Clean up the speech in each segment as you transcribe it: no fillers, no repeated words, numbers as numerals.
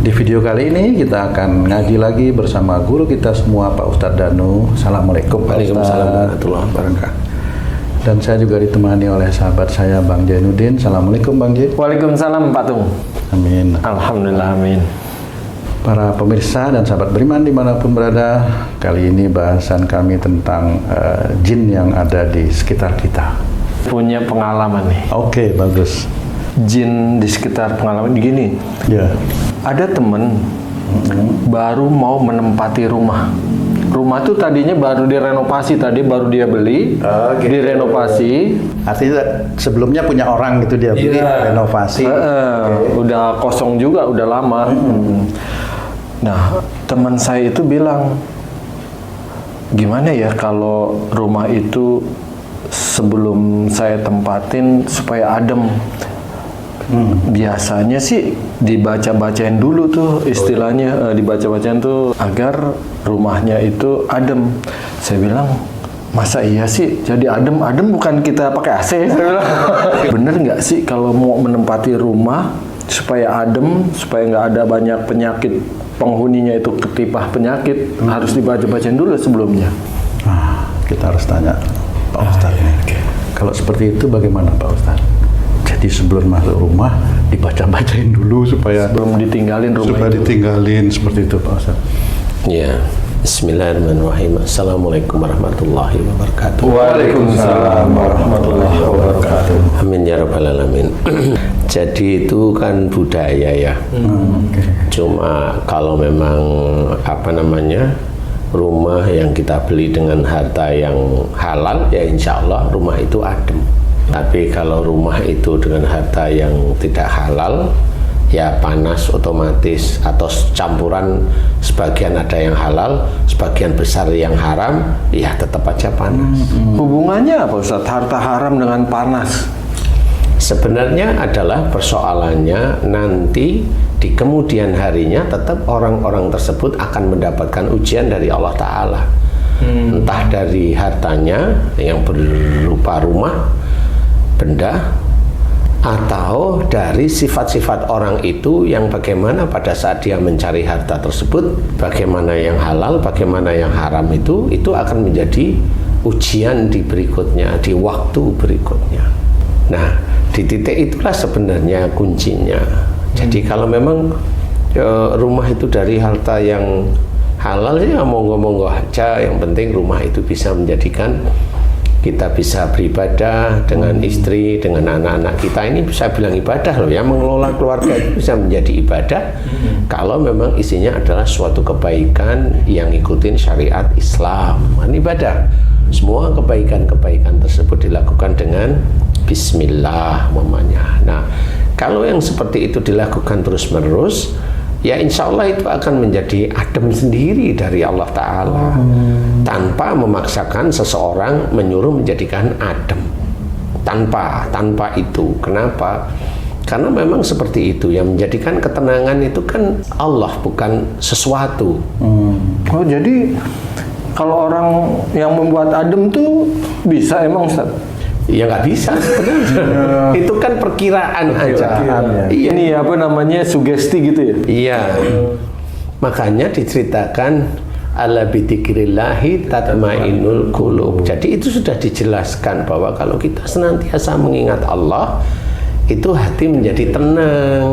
Di video kali ini kita akan ngaji lagi bersama guru kita semua, Pak Ustadz Danu. Assalamualaikum Pak Ustadz. Waalaikumsalam warahmatullahi wabarakatuh. Dan saya juga ditemani oleh sahabat saya Bang Jainuddin. Assalamualaikum Bang Jai. Waalaikumsalam Pak Tung. Amin. Alhamdulillah, amin. Para pemirsa dan sahabat beriman dimanapun berada, kali ini bahasan kami tentang jin yang ada di sekitar kita. Punya pengalaman nih. Oke, bagus. Jin di sekitar pengalaman gini. Ya. Ada temen baru mau menempati rumah. Rumah tuh tadinya baru direnovasi, tadi baru dia beli, gitu. direnovasi. Artinya sebelumnya punya orang gitu dia beli, renovasi. Udah kosong juga, udah lama. Nah, teman saya itu bilang, gimana ya kalau rumah itu sebelum saya tempatin supaya adem. Biasanya sih dibaca-bacain dulu tuh istilahnya, dibaca-bacain tuh agar rumahnya itu adem. Saya bilang, masa iya sih jadi adem? Adem bukan kita pakai AC. Saya bilang, bener nggak sih kalau mau menempati rumah supaya adem, supaya nggak ada banyak penyakit, penghuninya itu ketipah penyakit, harus dibaca-bacain dulu sebelumnya? Kita harus tanya Pak Ustadz. Kalau seperti itu bagaimana Pak Ustadz? Jadi sebelum masuk rumah dibaca-bacain dulu supaya Sebelum ditinggalin rumah supaya itu. ditinggalin seperti itu Pak Ustadz. Ya, Bismillahirrahmanirrahim. Assalamualaikum warahmatullahi wabarakatuh. Waalaikumsalam warahmatullahi wabarakatuh. Amin ya rabbal alamin. Jadi itu kan budaya ya. Cuma kalau memang rumah yang kita beli dengan harta yang halal, ya insya Allah rumah itu adem. Tapi kalau rumah itu dengan harta yang tidak halal, ya panas otomatis, atau campuran, sebagian ada yang halal, sebagian besar yang haram, ya tetap aja panas. Hubungannya apa Ustaz, harta haram dengan panas? Sebenarnya adalah persoalannya nanti di kemudian harinya tetap orang-orang tersebut akan mendapatkan ujian dari Allah Ta'ala. Entah dari hartanya yang berupa rumah, benda, atau dari sifat-sifat orang itu yang bagaimana pada saat dia mencari harta tersebut, bagaimana yang halal, bagaimana yang haram, itu akan menjadi ujian di berikutnya, di waktu berikutnya. Nah, di titik itulah sebenarnya kuncinya. Jadi kalau memang rumah itu dari harta yang halal, ya monggo-monggo aja, yang penting rumah itu bisa menjadikan kita bisa beribadah dengan istri, dengan anak-anak kita. Ini bisa bilang ibadah loh ya, mengelola keluarga itu bisa menjadi ibadah kalau memang isinya adalah suatu kebaikan yang ngikutin syariat Islam. Ini ibadah. Semua kebaikan-kebaikan tersebut dilakukan dengan Bismillah umpamanya. Nah, kalau yang seperti itu dilakukan terus-menerus, ya insya Allah itu akan menjadi adem sendiri dari Allah Ta'ala, tanpa memaksakan seseorang menyuruh menjadikan adem, tanpa itu. Kenapa? Karena memang seperti itu, yang menjadikan ketenangan itu kan Allah, bukan sesuatu. Oh, jadi kalau orang yang membuat adem tuh bisa emang Ustaz? Ya nggak bisa sebenarnya. Itu kan perkiraan aja. Iya. Ini apa namanya, sugesti gitu ya? Iya. Makanya diceritakan ala bidzikrillahi tatmainnul qulub. Jadi itu sudah dijelaskan bahwa kalau kita senantiasa mengingat Allah, itu hati menjadi tenang.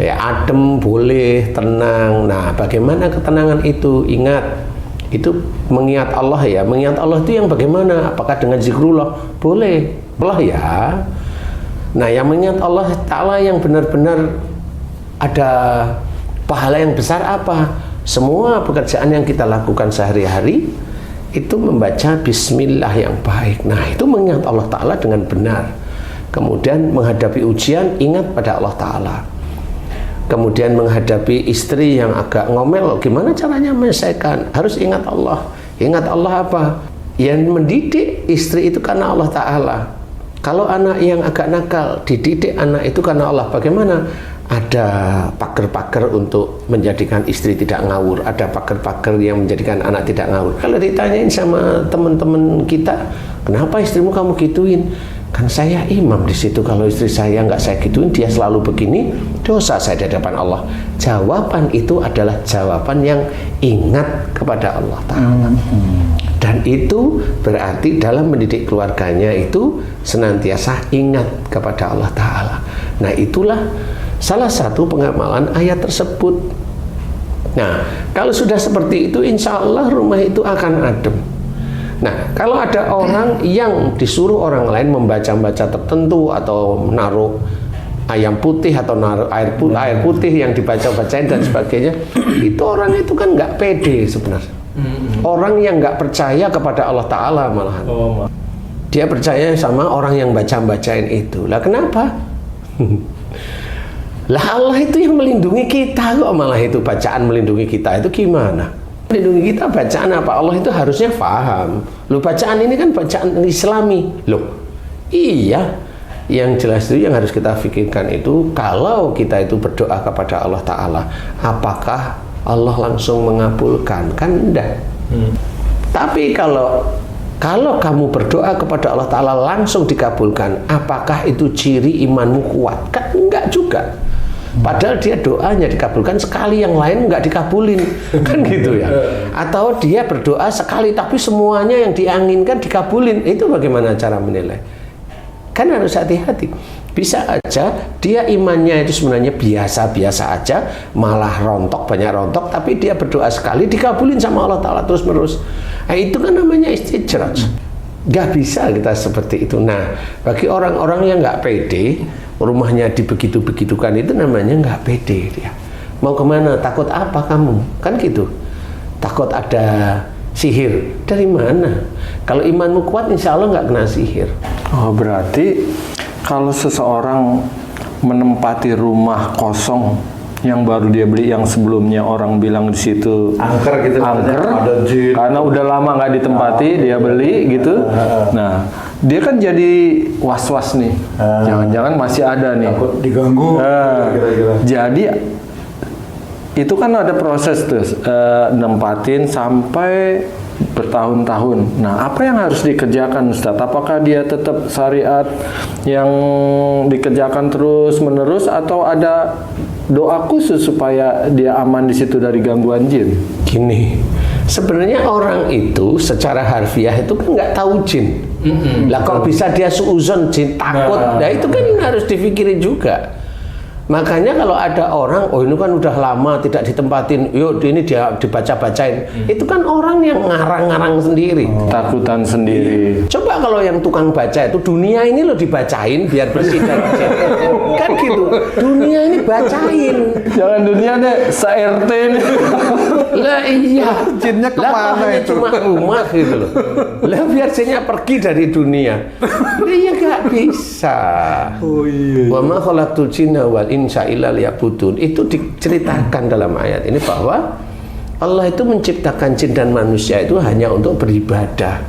Ya, adem boleh, tenang. Nah, bagaimana ketenangan itu? Ingat, itu mengingat Allah ya. Mengingat Allah itu yang bagaimana? Apakah dengan zikrullah? Boleh. Allah ya. Nah, yang mengingat Allah Ta'ala yang benar-benar ada pahala yang besar apa? Semua pekerjaan yang kita lakukan sehari-hari itu membaca bismillah yang baik. Nah, itu mengingat Allah Ta'ala dengan benar. Kemudian menghadapi ujian, ingat pada Allah Ta'ala. Kemudian menghadapi istri yang agak ngomel, gimana caranya menyelesaikan? Harus ingat Allah. Ingat Allah apa? Yang mendidik istri itu karena Allah Ta'ala. Kalau anak yang agak nakal, dididik anak itu karena Allah. Bagaimana? Ada pagar-pagar untuk menjadikan istri tidak ngawur. Ada pagar-pagar yang menjadikan anak tidak ngawur. Kalau ditanyain sama teman-teman kita, kenapa istrimu kamu gituin? Kan saya imam di situ, kalau istri saya nggak saya gituin, dia selalu begini, dosa saya di hadapan Allah. Jawaban itu adalah jawaban yang ingat kepada Allah Ta'ala. Dan itu berarti dalam mendidik keluarganya itu senantiasa ingat kepada Allah Ta'ala. Nah, itulah salah satu pengamalan ayat tersebut. Nah, kalau sudah seperti itu, insya Allah rumah itu akan adem. Nah, kalau ada orang yang disuruh orang lain membaca-baca tertentu atau naruh ayam putih atau naruh air putih yang dibaca-bacain dan sebagainya, itu orang itu kan nggak pede sebenarnya. Orang yang nggak percaya kepada Allah Ta'ala malahan. Dia percaya sama orang yang baca-bacain itu. Lah kenapa? Lah Allah itu yang melindungi kita kok, malah itu bacaan melindungi kita itu gimana? Melindungi kita bacaan apa? Allah itu harusnya paham. Loh, bacaan ini kan bacaan Islami. Loh, iya. Yang jelas itu yang harus kita pikirkan itu, kalau kita itu berdoa kepada Allah Ta'ala, apakah Allah langsung mengabulkan? Kan enggak. Tapi kalau kamu berdoa kepada Allah Ta'ala langsung dikabulkan, apakah itu ciri imanmu kuat? Kan enggak juga. Padahal dia doanya dikabulkan sekali, yang lain nggak dikabulin, kan gitu ya. Atau dia berdoa sekali tapi semuanya yang diinginkan dikabulin, itu bagaimana cara menilai? Kan harus hati-hati. Bisa aja dia imannya itu sebenarnya biasa-biasa aja, malah banyak rontok, tapi dia berdoa sekali dikabulin sama Allah Ta'ala terus-menerus. Nah, itu kan namanya istidraj. Nggak bisa kita seperti itu. Nah, bagi orang-orang yang nggak pede, rumahnya dibegitu-begitukan, itu namanya nggak pede dia. Mau kemana? Takut apa kamu? Kan gitu. Takut ada sihir. Dari mana? Kalau imanmu kuat, insya Allah nggak kena sihir. Oh, berarti kalau seseorang menempati rumah kosong yang baru dia beli, yang sebelumnya orang bilang di situ Angker gitu, angker, ada jin, karena udah lama nggak ditempati, dia beli gitu. Nah, dia kan jadi was-was nih. Jangan-jangan masih ada nih. Takut diganggu. Kira-kira. Jadi itu kan ada proses tuh, nempatin sampai bertahun-tahun. Nah, apa yang harus dikerjakan, Ustaz? Apakah dia tetap syariat yang dikerjakan terus-menerus, atau ada doa khusus supaya dia aman di situ dari gangguan jin? Gini, sebenarnya orang itu secara harfiah itu kan nggak tahu jin. Lah kok bisa dia suuzon jin, takut? Nah, itu kan harus dipikirin juga. Makanya kalau ada orang, oh ini kan udah lama tidak ditempatin, yuk ini dia dibaca-bacain. Itu kan orang yang ngarang-ngarang sendiri. Takutan sendiri. Coba kalau yang tukang baca itu, dunia ini lo dibacain biar bersih dari jin. Kan gitu, dunia ini bacain. Jangan dunia deh, se-RT nih. Lah iya, Jinnya kemana lah, itu? cuma rumah gitu loh. Lah biar jinnya pergi dari dunia. Dia nggak bisa. Oh iya. Wa ma khalaqtul jinna wal insa illa liya'budun. Itu diceritakan dalam ayat ini bahwa Allah itu menciptakan jin dan manusia itu hanya untuk beribadah.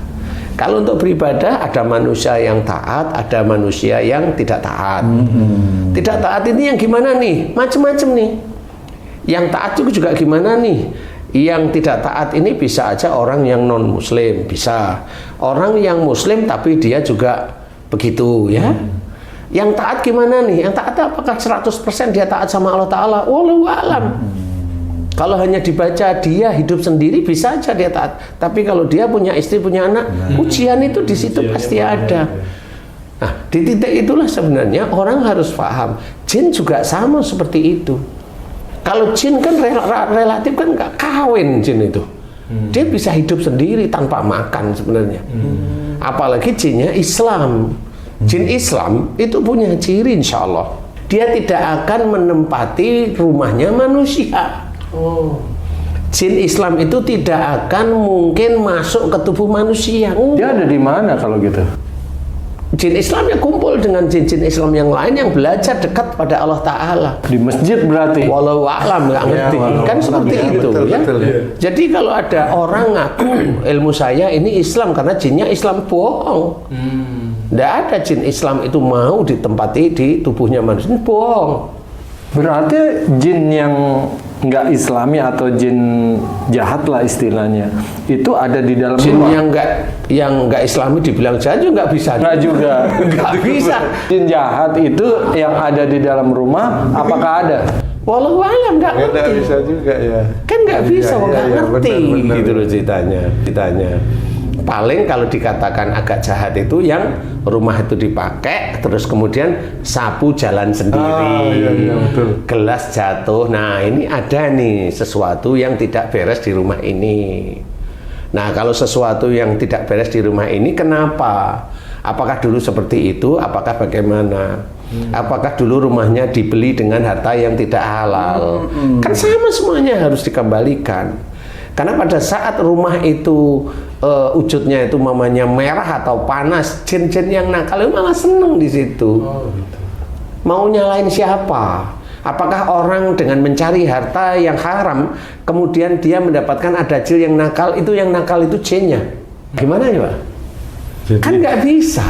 Kalau untuk beribadah ada manusia yang taat, ada manusia yang tidak taat. Tidak taat ini yang gimana nih? Macam-macam nih. Yang taat juga gimana nih? Yang tidak taat ini bisa aja orang yang non muslim, bisa orang yang muslim tapi dia juga begitu ya. Yang taat gimana nih? Yang taat apakah 100% dia taat sama Allah Ta'ala? Wallahu a'lam. Kalau hanya dibaca dia hidup sendiri bisa aja dia taat. Tapi kalau dia punya istri, punya anak, ujian itu di situ pasti ada. Nah, di titik itulah sebenarnya orang harus paham. Jin juga sama seperti itu. Kalau jin kan relatif kan nggak kawin jin itu. Dia bisa hidup sendiri tanpa makan sebenarnya. Apalagi jinnya Islam. Jin Islam itu punya ciri insya Allah. Dia tidak akan menempati rumahnya manusia. Jin Islam itu tidak akan mungkin masuk ke tubuh manusia. Dia ada di mana kalau gitu? Jin Islam ya kumpul dengan jin-jin Islam yang lain yang belajar dekat pada Allah Ta'ala. Di masjid berarti? Walau a'lam, nggak ngerti. Kan seperti itu ya. Jadi kalau ada orang ngaku ilmu saya ini Islam karena jinnya Islam, bohong. Nggak ada jin Islam itu mau ditempati di tubuhnya manusia, bohong. Berarti jin yang nggak Islami atau jin jahat lah istilahnya, itu ada di dalam Jin rumah. yang nggak Islami dibilang jahat juga nggak bisa. Nggak juga. Nggak bisa. Jin jahat itu yang ada di dalam rumah, apakah ada? Walau alam nggak Nggak ngerti. bisa juga ya. Kan nggak bisa, Iya, nggak iya, ngerti benar, gitu loh ceritanya. Paling kalau dikatakan agak jahat itu yang rumah itu dipakai terus kemudian sapu jalan sendiri, iya, betul. gelas jatuh. Nah ini ada nih sesuatu yang tidak beres di rumah ini. Nah kalau sesuatu yang tidak beres di rumah ini kenapa? Apakah dulu seperti itu? Apakah bagaimana? Apakah dulu rumahnya dibeli dengan harta yang tidak halal? Kan sama semuanya harus dikembalikan. Karena pada saat rumah itu wujudnya itu mamanya merah atau panas, jin-jin yang nakal itu malah seneng di situ. Mau nyalain siapa? Apakah orang dengan mencari harta yang haram, kemudian dia mendapatkan ada jin yang nakal, itu yang nakal itu jinnya? Gimana ya Pak? Kan nggak bisa.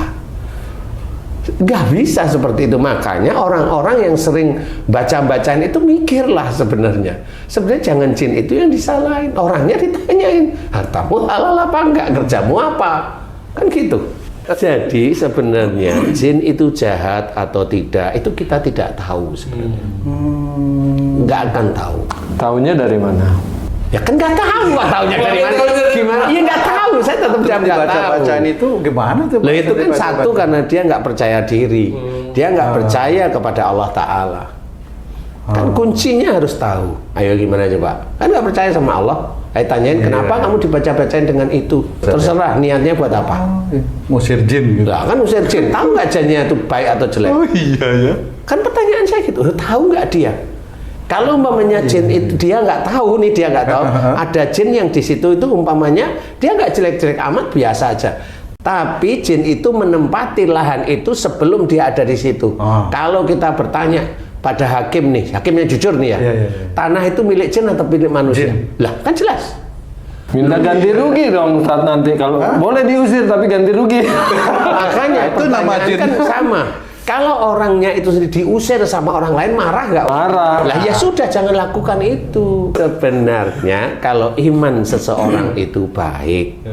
Nggak bisa seperti itu. Makanya orang-orang yang sering baca-bacaan itu mikirlah sebenarnya. Sebenarnya jangan jin itu yang disalahin. Orangnya ditanyain, hartamu halal apa enggak? Kerjamu apa? Kan gitu. Jadi sebenarnya jin itu jahat atau tidak, itu kita tidak tahu sebenarnya. Nggak akan tahu. Taunya dari mana? Ya kan nggak tahu Pak, taunya dari mana? Gimana? Iya nggak tahu, saya tetap jam nggak tahu. Baca-bacaan itu gimana tuh? Lah itu kan satu karena dia nggak percaya diri, dia nggak percaya kepada Allah Ta'ala. Kan kuncinya harus tahu. Ayo gimana coba? Kan nggak percaya sama Allah. Ayo tanyain kenapa kamu dibaca-bacain dengan itu? Terserah niatnya buat apa? Musir jin gitu. Lah kan usir jin, tahu nggak jinnya itu baik atau jelek? Oh iya ya. Kan pertanyaan saya gitu, tahu nggak dia? Kalau umpamanya jin itu dia nggak tahu nih, dia nggak tahu ada jin yang di situ itu umpamanya dia nggak jelek-jelek amat, biasa aja. Tapi jin itu menempati lahan itu sebelum dia ada di situ. Kalau kita bertanya pada hakim nih, hakimnya jujur nih ya, tanah itu milik jin atau milik manusia? Lah kan jelas. Minta ganti rugi dong saat nanti kalau boleh diusir tapi ganti rugi. Makanya itu nama jin kan sama. Kalau orangnya itu sendiri diusir sama orang lain, marah nggak? Marah. Lah ya sudah, jangan lakukan itu. Sebenarnya kalau iman seseorang itu baik,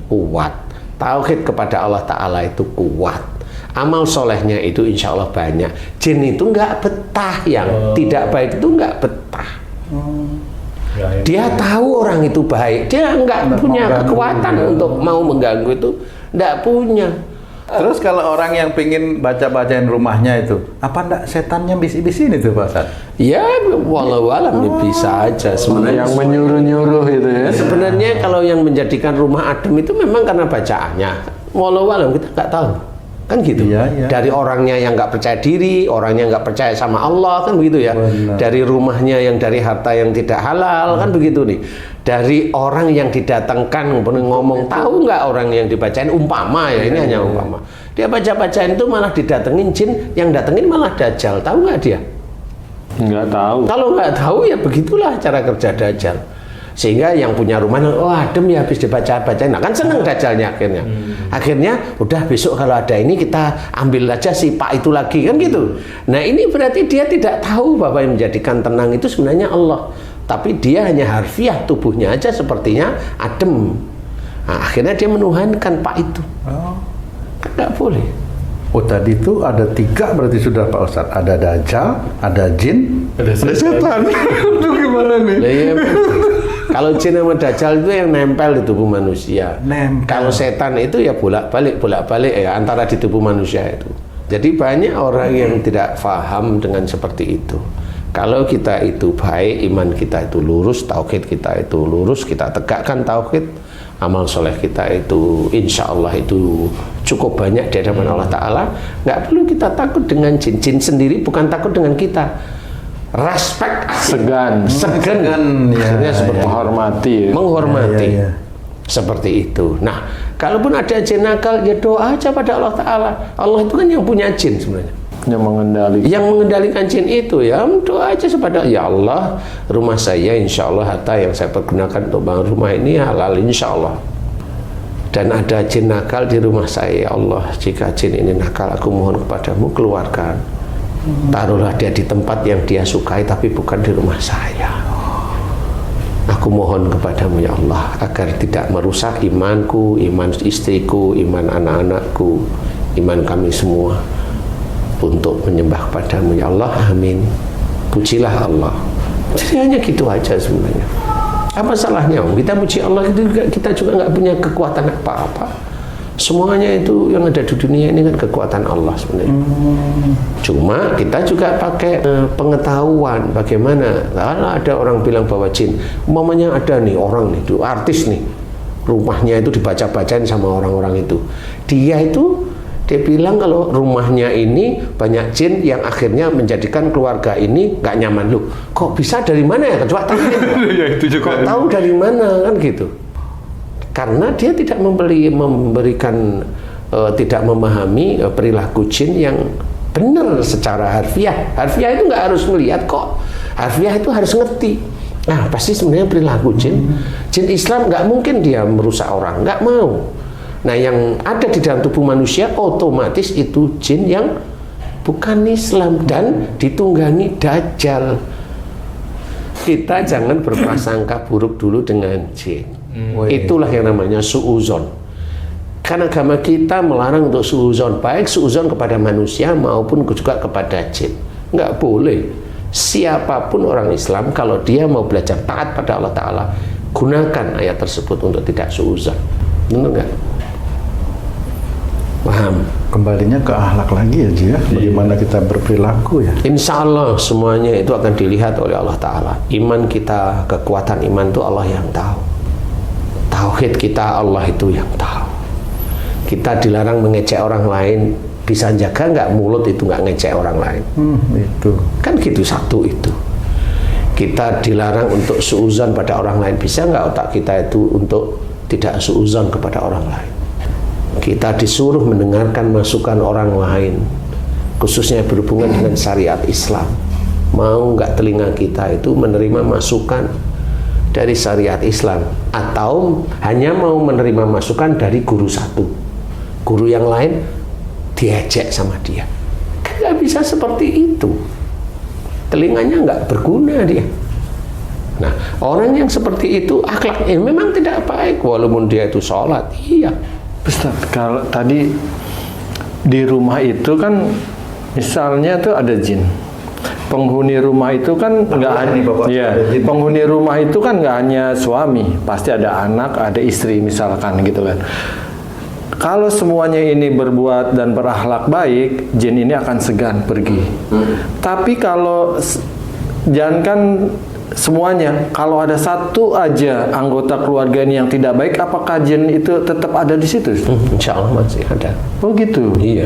kuat, tauhid kepada Allah Ta'ala itu kuat, amal solehnya itu insya Allah banyak. Jin itu nggak betah, yang tidak baik itu nggak betah. Dia tahu orang itu baik, dia nggak punya kekuatan untuk mau mengganggu itu, nggak punya. Terus kalau orang yang pingin baca-bacain rumahnya itu, apa enggak setannya bisi-bisin itu Pak Ustaz? Ya, walau alam bisa aja sebenarnya. Yang menyuruh-nyuruh itu ya. Sebenarnya kalau yang menjadikan rumah adem itu memang karena bacaannya. Walau alam kita nggak tahu. Kan gitu. Iya. Dari orangnya yang nggak percaya diri, orangnya nggak percaya sama Allah, kan begitu ya. Benar. Dari rumahnya yang dari harta yang tidak halal, kan begitu nih. Dari orang yang didatangkan ngomong, tahu nggak orang yang dibacain umpama ya, ini hanya umpama. Dia baca-bacain itu malah didatengin jin, yang datengin malah dajjal. Tahu nggak dia? Nggak tahu. Kalau nggak tahu ya begitulah cara kerja dajjal. Sehingga yang punya rumah, oh adem ya habis dibaca-bacain. Nah kan seneng dajjalnya akhirnya. Akhirnya udah besok kalau ada ini kita ambil aja si Pak itu lagi, kan gitu. Nah ini berarti dia tidak tahu bahwa yang menjadikan tenang itu sebenarnya Allah. Tapi dia hanya harfiah, tubuhnya aja sepertinya adem. Nah, akhirnya dia menuhankan Pak itu. Kan nggak boleh. Oh tadi itu ada 3 berarti sudah Pak Ustaz. Ada dajjal, ada jin, ada setan. Itu gimana nih? Lah, ya, kalau jin sama dajjal itu yang nempel di tubuh manusia. Nempel. Kalau setan itu ya bolak-balik ya antara di tubuh manusia itu. Jadi banyak orang yang tidak paham dengan seperti itu. Kalau kita itu baik, iman kita itu lurus, tauhid kita itu lurus, kita tegakkan tauhid, amal soleh kita itu insya Allah itu cukup banyak di hadapan Allah Ta'ala. Nggak perlu kita takut dengan jin. Jin sendiri bukan takut dengan kita. Respect, Segan. Akhirnya seperti Menghormati. menghormati. Ya. Seperti itu. Nah, kalaupun ada jin nakal, ya doa aja pada Allah Ta'ala. Allah itu kan yang punya jin sebenarnya. Yang mengendalikan. Yang mengendalikan jin itu ya doa aja kepada ya Allah, rumah saya insya Allah harta yang saya pergunakan untuk bangun rumah ini halal insya Allah. Dan ada jin nakal di rumah saya, ya Allah, jika jin ini nakal aku mohon kepadamu keluarkan. Taruhlah dia di tempat yang dia sukai tapi bukan di rumah saya. Aku mohon kepadamu ya Allah agar tidak merusak imanku, iman istriku, iman anak-anakku, iman kami semua untuk menyembah kepadamu ya Allah. Amin. Pujilah Allah. Jadi hanya gitu aja sebenarnya. Apa salahnya? Kita puji Allah itu juga, kita juga nggak punya kekuatan apa-apa. Semuanya itu yang ada di dunia ini kan kekuatan Allah sebenarnya. Cuma kita juga pakai pengetahuan bagaimana. Kalau ada orang bilang bahwa jin, umpamanya ada nih orang nih, artis nih, rumahnya itu dibaca-bacain sama orang-orang itu. Dia bilang kalau rumahnya ini banyak jin yang akhirnya menjadikan keluarga ini nggak nyaman. Loh, kok bisa dari mana ya? Coba tanya. Ya, itu juga kok tahu dari mana kan gitu? Karena dia tidak tidak memahami perilaku jin yang benar secara harfiah. Harfiah itu nggak harus melihat kok. Harfiah itu harus ngerti. Nah, pasti sebenarnya perilaku jin. Jin Islam nggak mungkin dia merusak orang, nggak mau. Nah, yang ada di dalam tubuh manusia otomatis itu jin yang bukan Islam dan ditunggangi Dajjal. Kita jangan berprasangka buruk dulu dengan jin. Itulah yang namanya suuzon. Karena agama kita melarang untuk suuzon, baik suuzon kepada manusia maupun juga kepada jin. Nggak boleh. Siapapun orang Islam kalau dia mau belajar taat pada Allah Ta'ala, gunakan ayat tersebut untuk tidak suuzon. Benar nggak? Paham? Kembalinya ke akhlak lagi ya Ji ya, bagaimana kita berperilaku ya. Insya Allah semuanya itu akan dilihat oleh Allah Ta'ala. Iman kita, kekuatan iman itu Allah yang tahu. Tauhid kita Allah itu yang tahu. Kita dilarang mengejek orang lain, bisa jaga nggak mulut itu nggak ngejek orang lain? Itu kan gitu, satu itu. Kita dilarang untuk suuzon pada orang lain, bisa nggak otak kita itu untuk tidak suuzon kepada orang lain? Kita disuruh mendengarkan masukan orang lain, khususnya berhubungan dengan syariat Islam. Mau nggak telinga kita itu menerima masukan dari syariat Islam, atau hanya mau menerima masukan dari guru satu, guru yang lain diejek sama dia? Kan nggak bisa seperti itu. Telinganya nggak berguna dia. Nah, orang yang seperti itu akhlaknya memang tidak baik, walaupun dia itu sholat. Iya. Ustaz, kalau tadi di rumah itu kan misalnya tuh ada jin. Penghuni rumah itu kan penghuni rumah itu kan nggak hanya suami, pasti ada anak, ada istri misalkan gitu kan. Kalau semuanya ini berbuat dan berakhlak baik, jin ini akan segan pergi. Tapi kalau jangankan semuanya, kalau ada satu aja anggota keluarga ini yang tidak baik, apakah jin itu tetap ada di situ? Insya Allah masih ada. Oh gitu? Iya.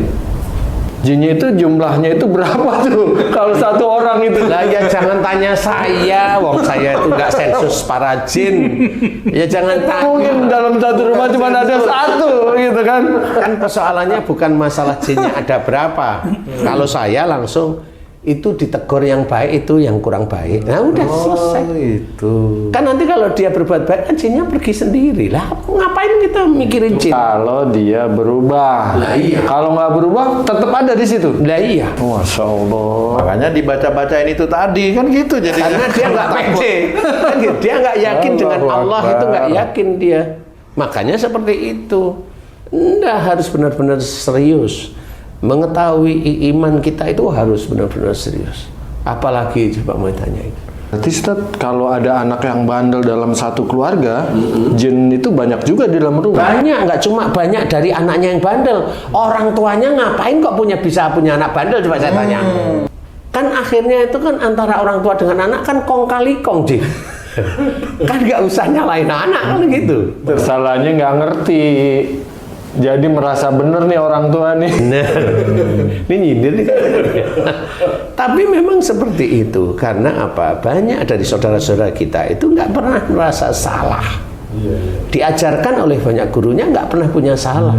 Jinnya itu jumlahnya itu berapa tuh? Kalau satu orang itu? Lah ya jangan tanya saya, wong saya itu nggak sensus para jin. Ya jangan tanya. Mungkin dalam satu rumah cuma ada satu, gitu kan? Kan persoalannya bukan masalah jinnya ada berapa. Kalau saya langsung itu ditegur yang baik, itu yang kurang baik. Nah udah selesai. Itu. Kan nanti kalau dia berbuat baik, kan jinnya pergi sendiri. Lah ngapain kita mikirin jin? Kalau dia berubah. Lah iya. Kalau nggak berubah, tetap ada di situ. Lah iya. Masya Allah. Makanya dibaca-bacain itu tadi kan gitu jadi. Karena dia nggak pede. Kan gitu. Dia nggak yakin dengan Allah, itu nggak yakin dia. Makanya seperti itu. Nggak harus benar-benar serius. Mengetahui iman kita itu harus benar-benar serius. Apalagi coba mau tanya itu. Berarti Ustaz, kalau ada anak yang bandel dalam satu keluarga, jin itu banyak juga di dalam rumah. Banyak, nggak cuma banyak dari anaknya yang bandel. Orang tuanya ngapain kok bisa punya anak bandel, coba saya tanya. Kan akhirnya itu kan antara orang tua dengan anak kan kong kali kong, Ji. Kan nggak usah nyalain anak kan gitu. Salahnya nggak ngerti. Jadi merasa bener nih orang tua nih. Nah, ini nyindir nih. Tapi memang seperti itu. Karena apa? Banyak dari saudara-saudara kita itu nggak pernah merasa salah. Diajarkan oleh banyak gurunya nggak pernah punya salah.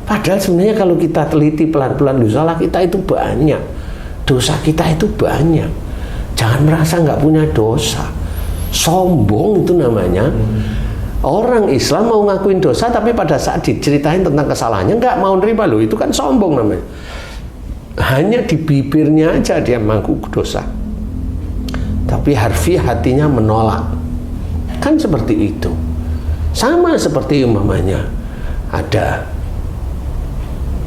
Padahal sebenarnya kalau kita teliti pelan-pelan, salah kita itu banyak. Dosa kita itu banyak. Jangan merasa nggak punya dosa. Sombong itu namanya. Orang Islam mau ngakuin dosa, tapi pada saat diceritain tentang kesalahannya nggak mau nerima, loh itu kan sombong namanya. Hanya di bibirnya aja dia mengaku dosa, tapi harfiah hatinya menolak. Kan seperti itu. Sama seperti umpamanya ada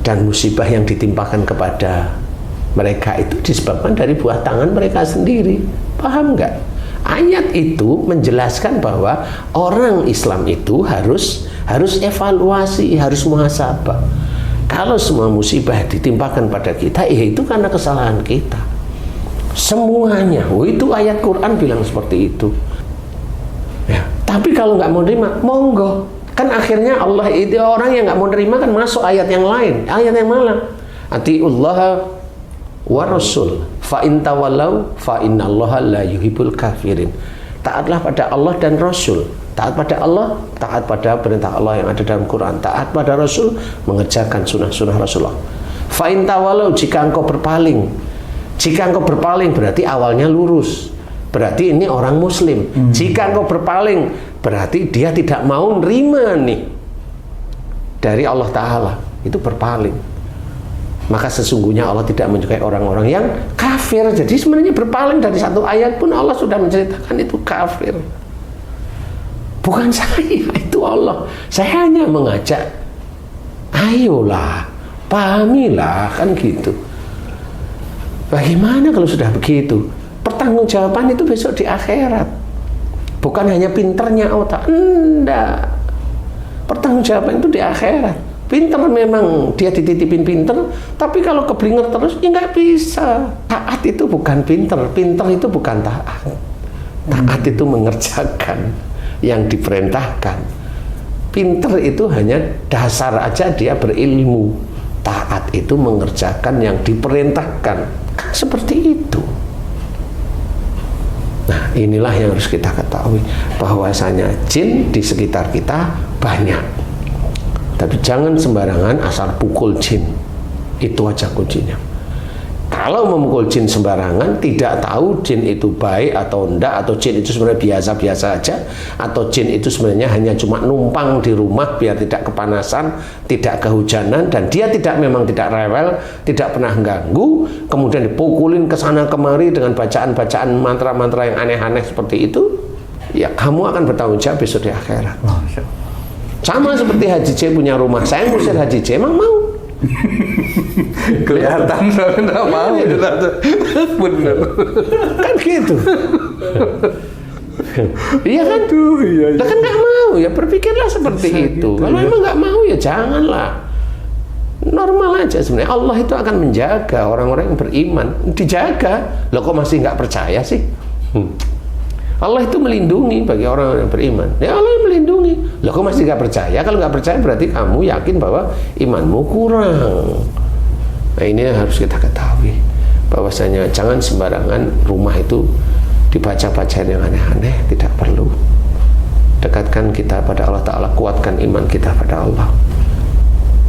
dan musibah yang ditimpakan kepada mereka itu disebabkan dari buah tangan mereka sendiri. Paham nggak? Ayat itu menjelaskan bahwa orang Islam itu harus evaluasi, harus muhasabah. Kalau semua musibah ditimpakan pada kita, itu karena kesalahan kita. Semuanya. Itu ayat Quran bilang seperti itu. Ya. Tapi kalau nggak mau terima, monggo. Kan akhirnya Allah itu orang yang nggak mau terima kan masuk ayat yang lain. Ayat yang mana? Atiullah wa rasul fa in tawallaw fa innallaha la yuhibbul kafirin. Taatlah pada Allah dan Rasul. Taat pada Allah, taat pada perintah Allah yang ada dalam Quran. Taat pada Rasul, mengerjakan sunnah-sunnah Rasulullah. Fa in tawallaw, jika engkau berpaling. Jika engkau berpaling berarti awalnya lurus. Berarti ini orang muslim. Jika engkau berpaling berarti dia tidak mau nerima nih dari Allah Ta'ala. Itu berpaling. Maka sesungguhnya Allah tidak menyukai orang-orang yang kafir. Jadi sebenarnya berpaling dari satu ayat pun Allah sudah menceritakan itu kafir. Bukan saya, itu Allah. Saya hanya mengajak, ayolah, pahamilah, kan gitu. Bagaimana kalau sudah begitu? Pertanggungjawaban itu besok di akhirat. Bukan hanya pinternya otak. Enggak. Pertanggungjawaban itu di akhirat. Pinter memang dia dititipin pinter, tapi kalau keblinger terus ya nggak bisa. Taat itu bukan pinter, pinter itu bukan taat. Taat itu mengerjakan yang diperintahkan. Pinter itu hanya dasar aja dia berilmu. Taat itu mengerjakan yang diperintahkan. Kan seperti itu. Nah, inilah yang harus kita ketahui, bahwasanya jin di sekitar kita banyak. Tapi jangan sembarangan asal pukul jin. Itu aja kuncinya. Kalau memukul jin sembarangan, tidak tahu jin itu baik atau enggak, atau jin itu sebenarnya biasa-biasa aja, atau jin itu sebenarnya hanya cuma numpang di rumah biar tidak kepanasan, tidak kehujanan, dan dia memang tidak rewel, tidak pernah ganggu, kemudian dipukulin ke sana kemari dengan bacaan-bacaan mantra-mantra yang aneh-aneh seperti itu, ya kamu akan bertanggung jawab besok di akhirat. Sama seperti Haji C punya rumah, saya ngusir Haji C, emang mau? Kelihatan nggak mau. Bener. Kan gitu. Iya kan? Iya. Lah kan nggak mau, ya berpikirlah seperti itu. Gitu, kalau ya. emang nggak mau ya janganlah. Normal aja sebenarnya. Allah itu akan menjaga orang-orang yang beriman. Dijaga. Loh kok masih nggak percaya sih? Allah itu melindungi bagi orang yang beriman. Ya Allah yang melindungi. Loh kok masih nggak percaya? Kalau nggak percaya berarti kamu yakin bahwa imanmu kurang. Nah ini yang harus kita ketahui, bahwasanya jangan sembarangan rumah itu dibaca-bacain yang aneh-aneh, tidak perlu. Dekatkan kita pada Allah Ta'ala, kuatkan iman kita pada Allah.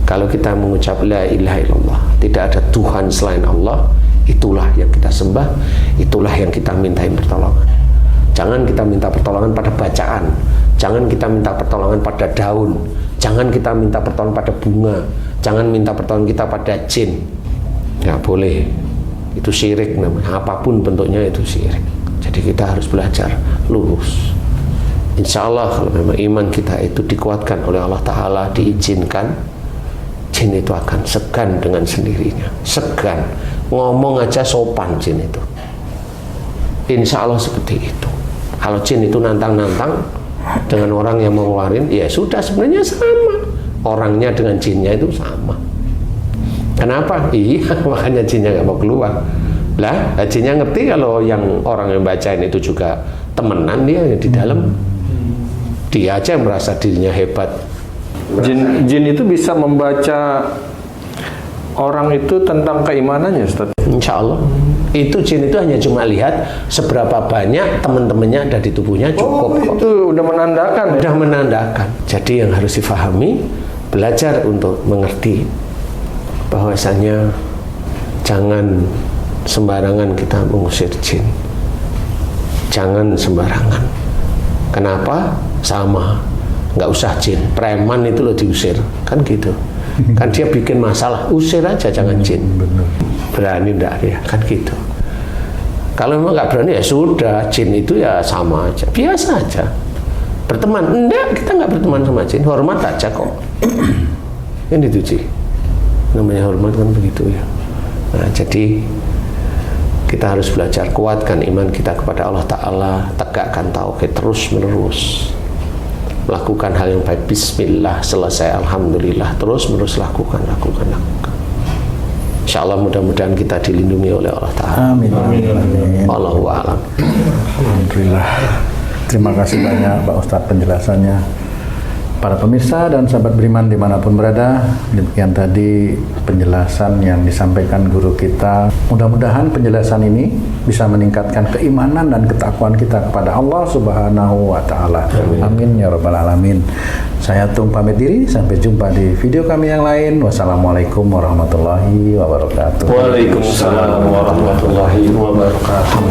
Kalau kita mengucap la ilaha illallah, tidak ada Tuhan selain Allah, itulah yang kita sembah, itulah yang kita mintain pertolongan. Jangan kita minta pertolongan pada bacaan, jangan kita minta pertolongan pada daun, jangan kita minta pertolongan pada bunga, jangan minta pertolongan kita pada jin. Nggak boleh, itu syirik namanya. Apapun bentuknya itu syirik. Jadi kita harus belajar lurus. Insya Allah kalau memang iman kita itu dikuatkan oleh Allah Ta'ala, diizinkan, jin itu akan segan dengan sendirinya. Segan, ngomong aja sopan jin itu. Insya Allah seperti itu. Kalau jin itu nantang-nantang dengan orang yang mau ngeluarin, ya sudah sebenarnya sama. Orangnya dengan jinnya itu sama. Kenapa? Iya, makanya jinnya nggak mau keluar. Lah, jinnya ngerti kalau yang orang yang bacain itu juga temenan dia di dalam. Dia aja yang merasa dirinya hebat. Jin itu bisa membaca orang itu tentang keimanannya, Ustaz? Insya Allah. Itu jin itu hanya cuma lihat seberapa banyak teman-temannya ada di tubuhnya, cukup kok. Itu udah menandakan. Udah menandakan. Jadi yang harus difahami, belajar untuk mengerti bahwasanya jangan sembarangan kita mengusir jin. Jangan sembarangan. Kenapa? Sama. Nggak usah jin. Preman itu loh diusir. Kan gitu. Kan dia bikin masalah. Usir aja, jangan jin. Berani enggak dia? Kan gitu. Kalau memang nggak berani ya sudah. Jin itu ya sama aja. Biasa aja. Berteman? Enggak, kita nggak berteman sama jin. Hormat aja kok. Ini tuh Ci. Namanya hormat kan begitu ya. Nah, jadi kita harus belajar kuatkan iman kita kepada Allah Ta'ala, tegakkan tauhid terus menerus, lakukan hal yang baik, bismillah, selesai alhamdulillah, terus menerus lakukan. Insya Allah mudah-mudahan kita dilindungi oleh Allah Ta'ala. Amin. Wallahu a'lam. Alhamdulillah. Terima kasih banyak Pak Ustadz penjelasannya. Para pemirsa dan sahabat beriman dimanapun berada, demikian tadi penjelasan yang disampaikan guru kita. Mudah-mudahan penjelasan ini bisa meningkatkan keimanan dan ketakwaan kita kepada Allah Subhanahu wa Ta'ala. Amin ya Rabbal Alamin. Saya Tung pamit diri, sampai jumpa di video kami yang lain. Wassalamualaikum warahmatullahi wabarakatuh. Waalaikumsalam warahmatullahi wabarakatuh.